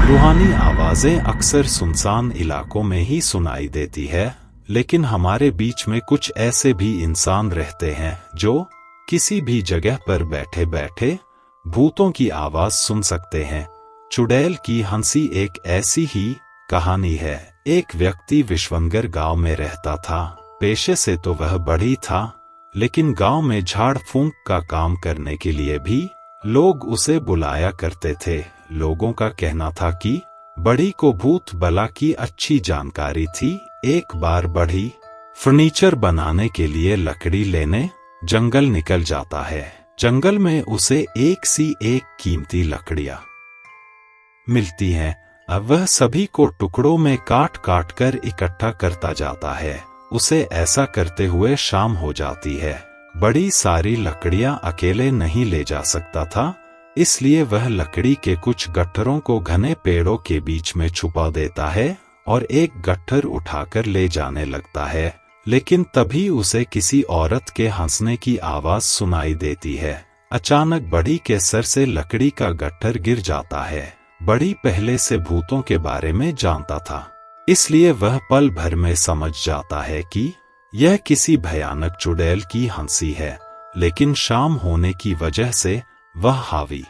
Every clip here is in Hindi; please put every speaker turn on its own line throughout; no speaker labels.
रूहानी आवाजें अक्सर सुनसान इलाकों में ही सुनाई देती है, लेकिन हमारे बीच में कुछ ऐसे भी इंसान रहते हैं जो किसी भी जगह पर बैठे बैठे भूतों की आवाज सुन सकते हैं। चुड़ैल की हंसी एक ऐसी ही कहानी है। एक व्यक्ति विश्वंगर गांव में रहता था। पेशे से तो वह बढ़ई था, लेकिन गांव में झाड़ फूंक का काम करने के लिए भी लोग उसे बुलाया करते थे। लोगों का कहना था कि बढ़ई को भूत बला की अच्छी जानकारी थी। एक बार बढ़ई फर्नीचर बनाने के लिए लकड़ी लेने जंगल निकल जाता है। जंगल में उसे एक सी एक कीमती लकड़ियां मिलती हैं। अब वह सभी को टुकड़ों में काट काट कर इकट्ठा करता जाता है। उसे ऐसा करते हुए शाम हो जाती है। बड़ी सारी लकड़ियां अकेले नहीं ले जा सकता था, इसलिए वह लकड़ी के कुछ गट्ठरों को घने पेड़ों के बीच में छुपा देता है और एक गट्ठर उठाकर ले जाने लगता है। लेकिन तभी उसे किसी औरत के हंसने की आवाज सुनाई देती है। अचानक बढ़ई के सर से लकड़ी का गट्ठर गिर जाता है। बढ़ई पहले से भूतों के बारे में जानता था, इसलिए वह पल भर में समझ जाता है कि यह किसी भयानक चुड़ैल की हंसी है। लेकिन शाम होने की वजह से वह हावी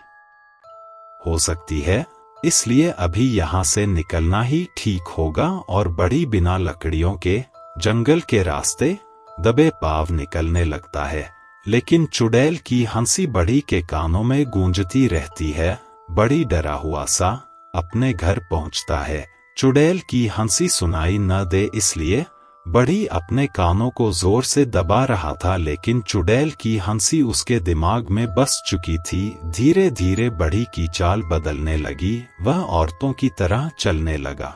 हो सकती है, इसलिए अभी यहाँ से निकलना ही ठीक होगा। और बढ़ई बिना लकड़ियों के जंगल के रास्ते दबे पाव निकलने लगता है। लेकिन चुड़ैल की हंसी बढ़ई के कानों में गूंजती रहती है। बढ़ई डरा हुआ सा अपने घर पहुंचता है। चुड़ैल की हंसी सुनाई न दे इसलिए बढ़ई अपने कानों को जोर से दबा रहा था, लेकिन चुड़ैल की हंसी उसके दिमाग में बस चुकी थी। धीरे धीरे बढ़ई की चाल बदलने लगी। वह औरतों की तरह चलने लगा।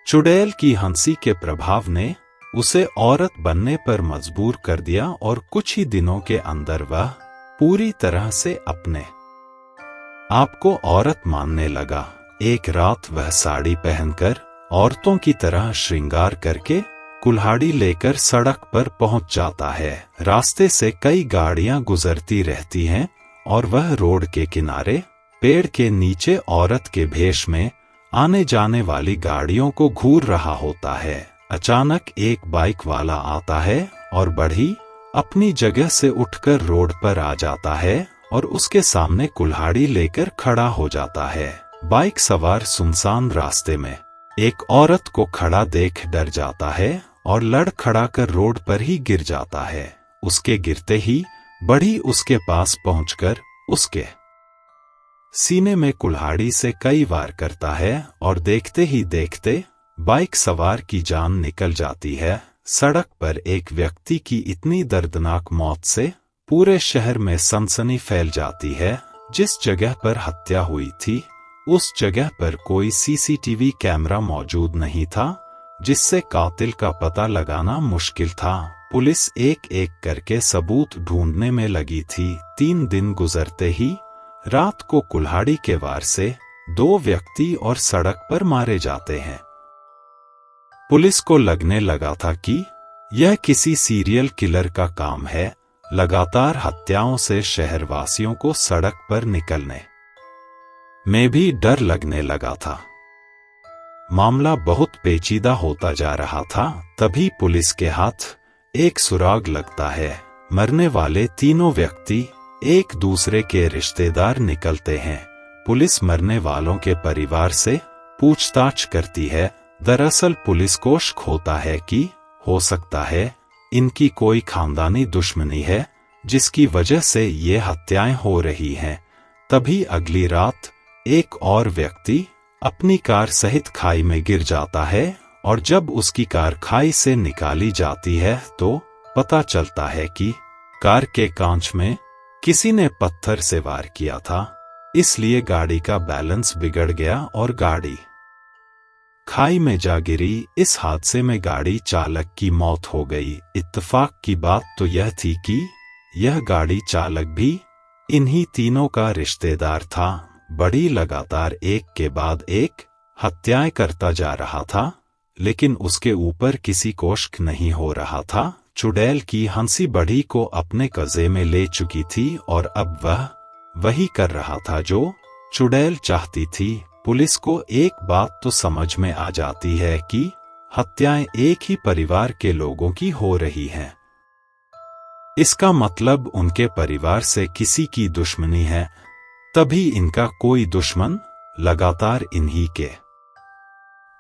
चुड़ैल की हंसी के प्रभाव ने उसे औरत बनने पर मजबूर कर दिया और कुछ ही दिनों के अंदर वह पूरी तरह से अपने आप को औरत मानने लगा। एक रात वह साड़ी पहनकर औरतों की तरह श्रृंगार करके कुल्हाड़ी लेकर सड़क पर पहुंच जाता है। रास्ते से कई गाड़ियां गुजरती रहती हैं और वह रोड के किनारे पेड़ के नीचे औरत के भेष में आने जाने वाली गाड़ियों को घूर रहा होता है। अचानक एक बाइक वाला आता है और बढ़ई अपनी जगह से उठकर रोड पर आ जाता है और उसके सामने कुल्हाड़ी लेकर खड़ा हो जाता है। बाइक सवार सुनसान रास्ते में एक औरत को खड़ा देख डर जाता है और लड़खड़ा कर रोड पर ही गिर जाता है। उसके गिरते ही बढ़ई उसके पास पहुंचकर उसके सीने में कुल्हाड़ी से कई वार करता है और देखते ही देखते बाइक सवार की जान निकल जाती है। सड़क पर एक व्यक्ति की इतनी दर्दनाक मौत से पूरे शहर में सनसनी फैल जाती है। जिस जगह पर हत्या हुई थी उस जगह पर कोई सीसीटीवी कैमरा मौजूद नहीं था, जिससे कातिल का पता लगाना मुश्किल था। पुलिस एक एक करके सबूत ढूंढने में लगी थी। 3 दिन गुजरते ही रात को कुल्हाड़ी के वार से 2 व्यक्ति और सड़क पर मारे जाते हैं। पुलिस को लगने लगा था कि यह किसी सीरियल किलर का काम है। लगातार हत्याओं से शहरवासियों को सड़क पर निकलने में भी डर लगने लगा था। मामला बहुत पेचीदा होता जा रहा था। तभी पुलिस के हाथ एक सुराग लगता है। मरने वाले तीनों व्यक्ति एक दूसरे के रिश्तेदार निकलते हैं। पुलिस मरने वालों के परिवार से पूछताछ करती है। दरअसल पुलिस को शक होता है कि हो सकता है इनकी कोई खानदानी दुश्मनी है, जिसकी वजह से ये हत्याएं हो रही हैं। तभी अगली रात एक और व्यक्ति अपनी कार सहित खाई में गिर जाता है और जब उसकी कार खाई से निकाली जाती है तो पता चलता है कि कार के कांच में किसी ने पत्थर से वार किया था, इसलिए गाड़ी का बैलेंस बिगड़ गया और गाड़ी खाई में जा गिरी। इस हादसे में गाड़ी चालक की मौत हो गई। इत्तेफाक की बात तो यह थी कि यह गाड़ी चालक भी इन्हीं तीनों का रिश्तेदार था। बढ़ई लगातार एक के बाद एक हत्याएं करता जा रहा था, लेकिन उसके ऊपर किसी को शक नहीं हो रहा था। चुड़ैल की हंसी बढ़ई को अपने कब्जे में ले चुकी थी और अब वह वही कर रहा था जो चुड़ैल चाहती थी। पुलिस को एक बात तो समझ में आ जाती है कि हत्याएं एक ही परिवार के लोगों की हो रही हैं। इसका मतलब उनके परिवार से किसी की दुश्मनी है, तभी इनका कोई दुश्मन लगातार इन्हीं के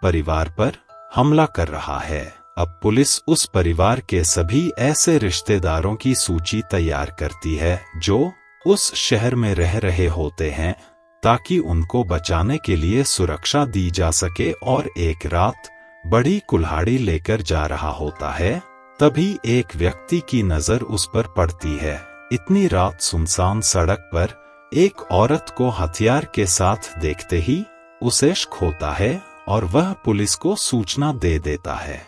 परिवार पर हमला कर रहा है। अब पुलिस उस परिवार के सभी ऐसे रिश्तेदारों की सूची तैयार करती है जो उस शहर में रह रहे होते हैं, ताकि उनको बचाने के लिए सुरक्षा दी जा सके। और एक रात बड़ी कुल्हाड़ी लेकर जा रहा होता है, तभी एक व्यक्ति की नजर उस पर पड़ती है। इतनी रात सुनसान सड़क पर एक औरत को हथियार के साथ देखते ही उसे शक होता है और वह पुलिस को सूचना दे देता है।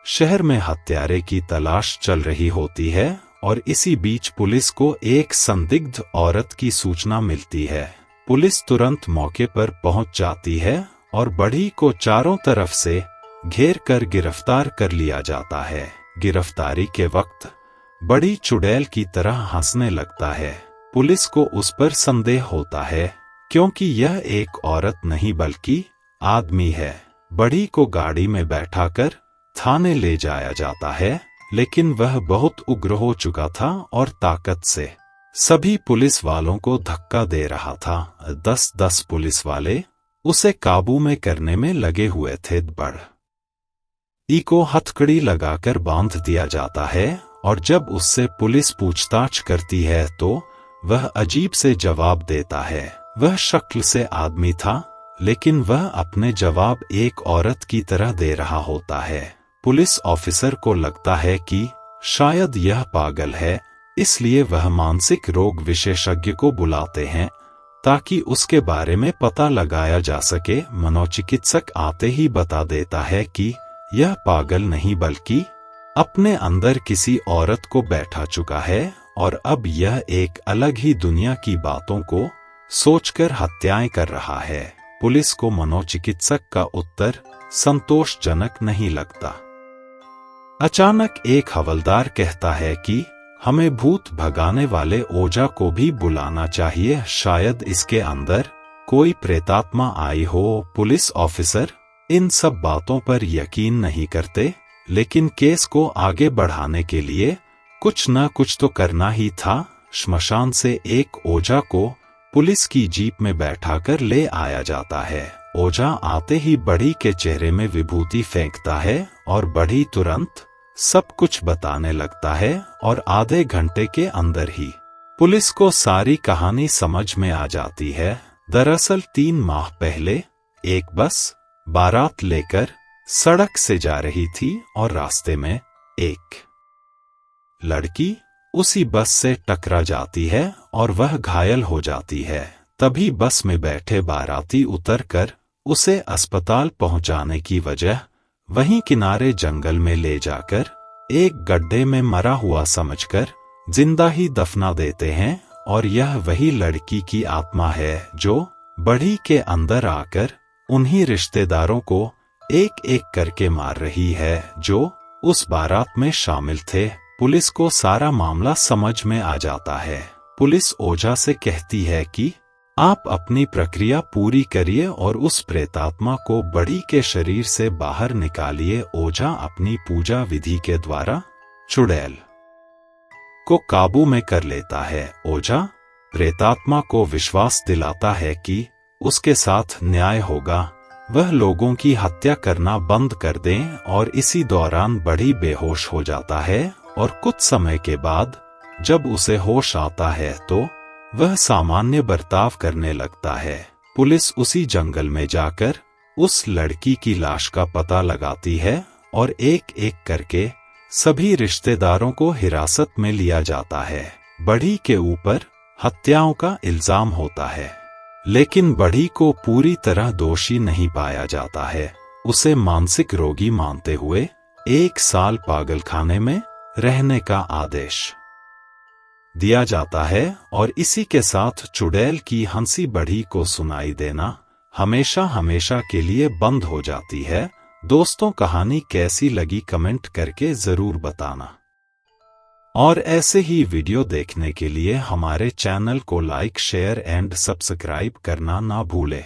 शहर में हत्यारे की तलाश चल रही होती है और इसी बीच पुलिस को एक संदिग्ध औरत की सूचना मिलती है। पुलिस तुरंत मौके पर पहुंच जाती है और बढ़ी को चारों तरफ से घेर कर गिरफ्तार कर लिया जाता है। गिरफ्तारी के वक्त बढ़ी चुड़ैल की तरह हंसने लगता है। पुलिस को उस पर संदेह होता है, क्योंकि यह एक औरत नहीं बल्कि आदमी है। बढ़ी को गाड़ी में बैठाकर थाने ले जाया जाता है, लेकिन वह बहुत उग्र हो चुका था और ताकत से सभी पुलिस वालों को धक्का दे रहा था। 10-10 पुलिस वाले उसे काबू में करने में लगे हुए थे। बढ़ी को हथकड़ी लगाकर बांध दिया जाता है और जब उससे पुलिस पूछताछ करती है तो वह अजीब से जवाब देता है। वह शक्ल से आदमी था, लेकिन वह अपने जवाब एक औरत की तरह दे रहा होता है। पुलिस ऑफिसर को लगता है कि शायद यह पागल है, इसलिए वह मानसिक रोग विशेषज्ञ को बुलाते हैं ताकि उसके बारे में पता लगाया जा सके। मनोचिकित्सक आते ही बता देता है कि यह पागल नहीं बल्कि अपने अंदर किसी औरत को बैठा चुका है और अब यह एक अलग ही दुनिया की बातों को सोचकर हत्याएं कर रहा है। पुलिस को मनोचिकित्सक का उत्तर संतोषजनक नहीं लगता। अचानक एक हवलदार कहता है कि हमें भूत भगाने वाले ओझा को भी बुलाना चाहिए, शायद इसके अंदर कोई प्रेतात्मा आई हो। पुलिस ऑफिसर इन सब बातों पर यकीन नहीं करते, लेकिन केस को आगे बढ़ाने के लिए कुछ न कुछ तो करना ही था। श्मशान से एक ओझा को पुलिस की जीप में बैठाकर ले आया जाता है। ओझा आते ही बढ़ी के चेहरे में विभूति फेंकता है और बढ़ी तुरंत सब कुछ बताने लगता है और आधे घंटे के अंदर ही पुलिस को सारी कहानी समझ में आ जाती है। दरअसल 3 माह पहले एक बस बारात लेकर सड़क से जा रही थी और रास्ते में एक लड़की उसी बस से टकरा जाती है और वह घायल हो जाती है। तभी बस में बैठे बाराती उतरकर उसे अस्पताल पहुंचाने की वजह वहीं किनारे जंगल में ले जाकर एक गड्ढे में मरा हुआ समझकर जिंदा ही दफना देते हैं। और यह वही लड़की की आत्मा है जो बढ़ी के अंदर आकर उन्हीं रिश्तेदारों को एक एक करके मार रही है जो उस बारात में शामिल थे। पुलिस को सारा मामला समझ में आ जाता है। पुलिस ओझा से कहती है कि आप अपनी प्रक्रिया पूरी करिए और उस प्रेतात्मा को बढ़ी के शरीर से बाहर निकालिए। ओझा अपनी पूजा विधि के द्वारा चुड़ैल को काबू में कर लेता है। ओझा प्रेतात्मा को विश्वास दिलाता है कि उसके साथ न्याय होगा, वह लोगों की हत्या करना बंद कर दें। और इसी दौरान बढ़ी बेहोश हो जाता है और कुछ समय के बाद जब उसे होश आता है तो वह सामान्य बर्ताव करने लगता है। पुलिस उसी जंगल में जाकर उस लड़की की लाश का पता लगाती है और एक एक करके सभी रिश्तेदारों को हिरासत में लिया जाता है। बढ़ी के ऊपर हत्याओं का इल्जाम होता है, लेकिन बढ़ी को पूरी तरह दोषी नहीं पाया जाता है। उसे मानसिक रोगी मानते हुए 1 साल पागलखाने में रहने का आदेश दिया जाता है। और इसी के साथ चुड़ैल की हंसी बढ़ी को सुनाई देना हमेशा हमेशा के लिए बंद हो जाती है। दोस्तों, कहानी कैसी लगी कमेंट करके जरूर बताना और ऐसे ही वीडियो देखने के लिए हमारे चैनल को लाइक, शेयर एंड सब्सक्राइब करना ना भूलें।